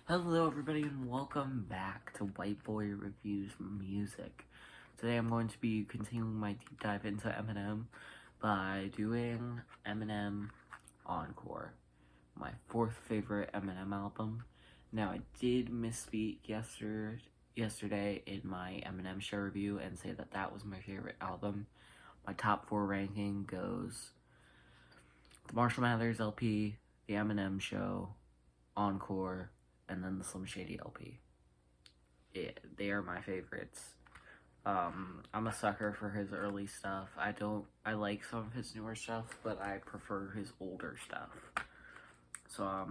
Hello everybody and welcome back to White Boy Reviews Music. Today I'm going to be continuing my deep dive into Eminem by doing Eminem Encore, my fourth favorite Eminem album. Now I did misspeak yesterday in my Eminem show review and say that that was my favorite album. My top 4 ranking goes the Marshall Mathers LP, the Eminem show, Encore, and then the Slim Shady LP. Yeah, they are my favorites. I'm a sucker for his early stuff. I like some of his newer stuff, but I prefer his older stuff. So,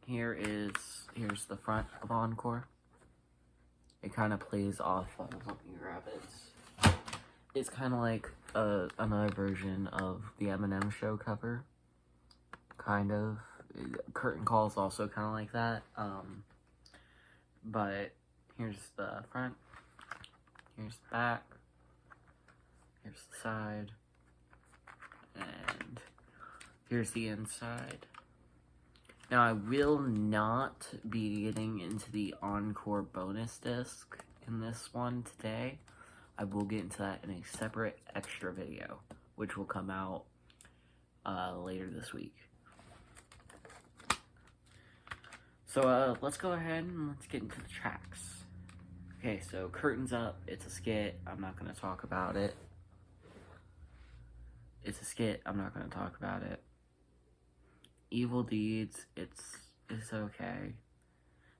here's the front of Encore. It kind of plays off of, let me grab it. It's kind of like another version of the Eminem show cover. Kind of. Curtain Call is also kind of like that, but here's the front, here's the back, here's the side, and here's the inside. Now I will not be getting into the Encore bonus disc in this one today. I will get into that in a separate extra video, which will come out later this week. So, let's go ahead and let's get into the tracks. Okay, so Curtains Up, it's a skit, I'm not going to talk about it. It's a skit, I'm not going to talk about it. Evil Deeds, it's okay.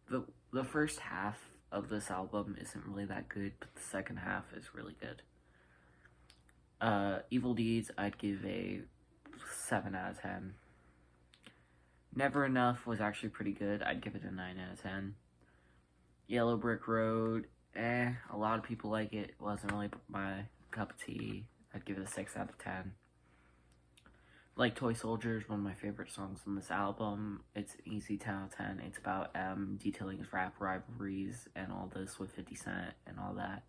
The first half of this album isn't really that good, but the second half is really good. Evil Deeds, I'd give a 7 out of 10. Never Enough was actually pretty good. I'd give it a 9 out of 10. Yellow Brick Road, a lot of people like it. It wasn't really my cup of tea. I'd give it a 6 out of 10. Like Toy Soldiers, one of my favorite songs on this album. It's an easy 10 out of 10. It's about detailing his rap rivalries and all this with 50 Cent and all that.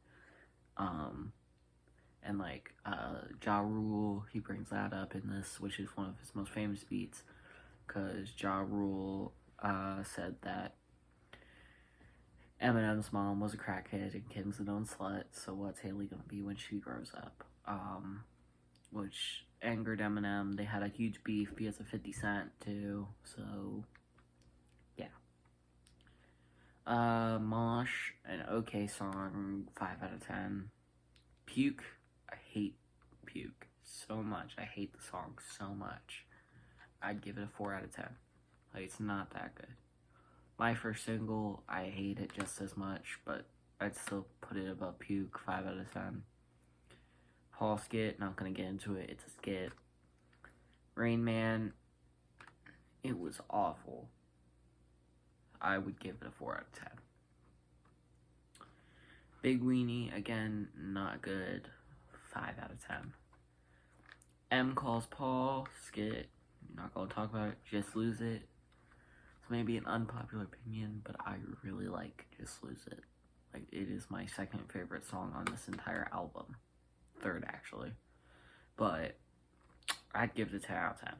And like Ja Rule, he brings that up in this, which is one of his most famous beats. Because Ja Rule said that Eminem's mom was a crackhead and Kim's a known slut, so what's Haley gonna be when she grows up? Which angered Eminem. They had a huge beef because of 50 Cent, too, so, yeah. Mosh, an okay song, 5 out of 10. Puke, I hate Puke so much. I hate the song so much. I'd give it a 4 out of 10. Like, it's not that good. My First Single, I hate it just as much, but I'd still put it above Puke, 5 out of 10. Paul skit, not gonna get into it, it's a skit. Rain Man, it was awful. I would give it a 4 out of 10. Big Weenie, again, not good, 5 out of 10. M Calls Paul, skit, not gonna talk about it, Just Lose It. It's maybe an unpopular opinion, but I really like Just Lose It. Like, it is my second favorite song on this entire album. Third, actually. But I'd give it a 10 out of 10.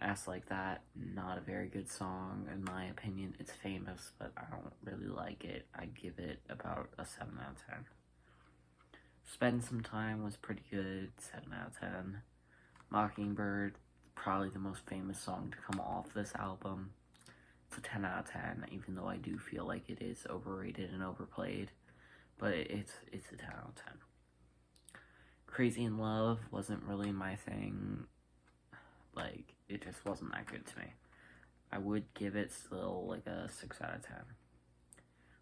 Ass Like That, not a very good song, in my opinion. It's famous, but I don't really like it. I'd give it about a 7 out of 10. Spend Some Time was pretty good, 7 out of 10. Mockingbird, probably the most famous song to come off this album. It's a 10 out of 10, even though I do feel like it is overrated and overplayed. But it's a 10 out of 10. Crazy in Love wasn't really my thing. Like, it just wasn't that good to me. I would give it still like a 6 out of 10.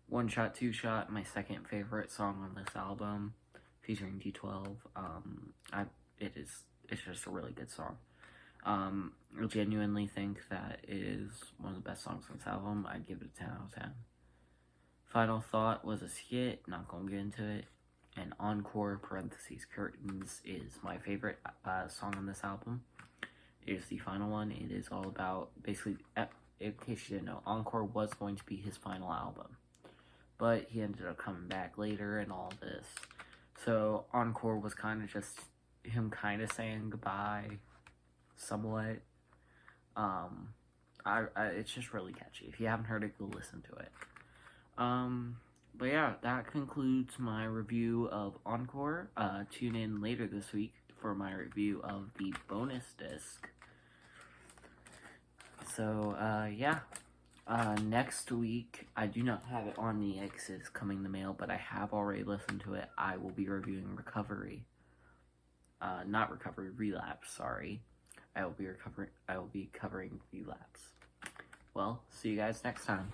One Shot, Two Shot, my second favorite song on this album, featuring D12. It's just a really good song. I genuinely think that it is one of the best songs on this album. I'd give it a 10 out of 10. Final Thought was a skit, not gonna get into it. And Encore, parentheses, Curtains, is my favorite song on this album. It is the final one. It is all about, basically, in case you didn't know, Encore was going to be his final album. But he ended up coming back later and all this. So Encore was kind of just him kind of saying goodbye, somewhat. It's just really catchy. If you haven't heard it, go listen to it. But yeah, that concludes my review of Encore. Tune in later this week for my review of the bonus disc. So, yeah. Next week, I do not have it on me because it's coming in the mail, but I have already listened to it. I will be reviewing Recovery. Not Recovery, Relapse, sorry. I will be covering Relapse. Well, see you guys next time.